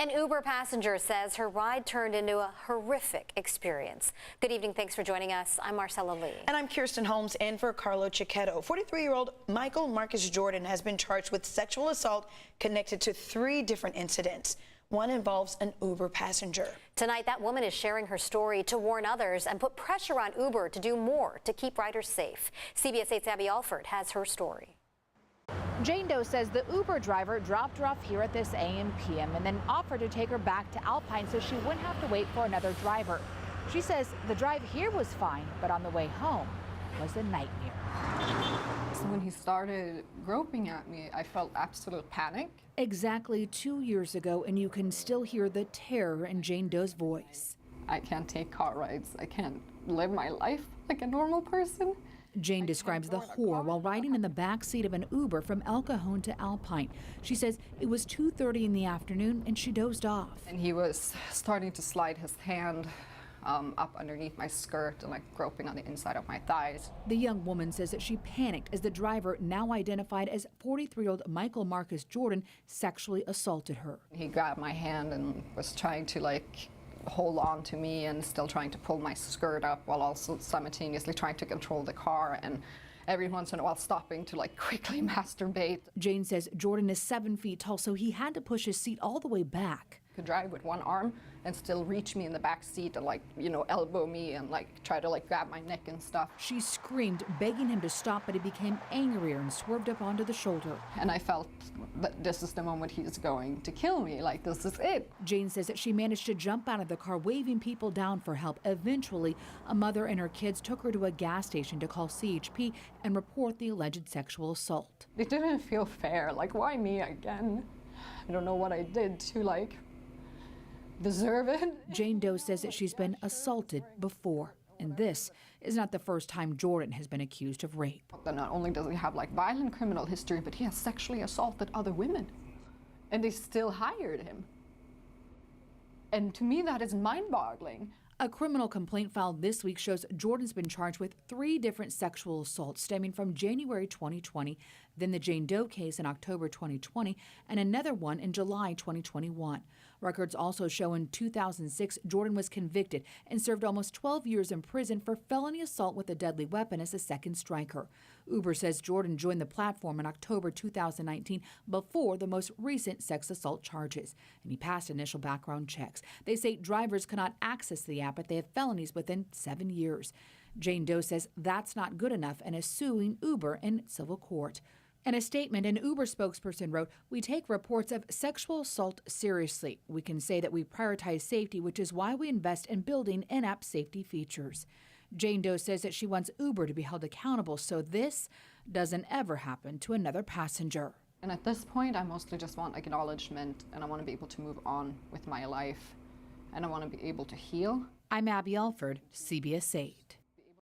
An Uber passenger says her ride turned into a horrific experience. Good evening. Thanks for joining us. I'm Marcella Lee. And I'm Kirsten Holmes in for Carlo Cicchetto. 43-year-old Michael Marcus Jordan has been charged with sexual assault connected to 3 different incidents. One involves an Uber passenger. Tonight, that woman is sharing her story to warn others and put pressure on Uber to do more to keep riders safe. CBS 8's Abby Alford has her story. Jane Doe says the Uber driver dropped her off here at this AM PM and then offered to take her back to Alpine so she wouldn't have to wait for another driver. She says the drive here was fine, but on the way home was a nightmare. So when he started groping at me, I felt absolute panic. Exactly 2 years ago, and you can still hear the terror in Jane Doe's voice. I can't take car rides. I can't live my life like a normal person. Jane describes the horror while riding in the back seat of an Uber from El Cajon to Alpine. She says it was 2:30 in the afternoon and she dozed off. And he was starting to slide his hand up underneath my skirt and like groping on the inside of my thighs. The young woman says that she panicked as the driver, now identified as 43-year-old Michael Marcus Jordan, sexually assaulted her. He grabbed my hand and was trying to hold on to me and still trying to pull my skirt up while also simultaneously trying to control the car and every once in a while stopping to quickly masturbate. Jane says Jordan is 7 feet tall, so he had to push his seat all the way back. Could drive with one arm and still reach me in the back seat and elbow me and try to grab my neck and stuff. She screamed, begging him to stop, but he became angrier and swerved up onto the shoulder. And I felt that this is the moment he's going to kill me, this is it. Jane says that she managed to jump out of the car, waving people down for help. Eventually, a mother and her kids took her to a gas station to call CHP and report the alleged sexual assault. It didn't feel fair. Why me again? I don't know what I did to deserve it. Jane Doe says that she's been assaulted before, and this is not the first time Jordan has been accused of rape. Not only does he have violent criminal history, but he has sexually assaulted other women, and they still hired him. And to me, that is mind-boggling. A criminal complaint filed this week shows Jordan's been charged with 3 different sexual assaults stemming from January 2020, then the Jane Doe case in October 2020, and another one in July 2021. Records also show in 2006, Jordan was convicted and served almost 12 years in prison for felony assault with a deadly weapon as a second striker. Uber says Jordan joined the platform in October 2019 before the most recent sex assault charges, and he passed initial background checks. They say drivers cannot access the app if they have felonies within 7 years. Jane Doe says that's not good enough and is suing Uber in civil court. In a statement, an Uber spokesperson wrote, "We take reports of sexual assault seriously. We can say that we prioritize safety, which is why we invest in building in-app safety features." Jane Doe says that she wants Uber to be held accountable so this doesn't ever happen to another passenger. And at this point, I mostly just want acknowledgement, and I want to be able to move on with my life, and I want to be able to heal. I'm Abby Alford, CBS 8.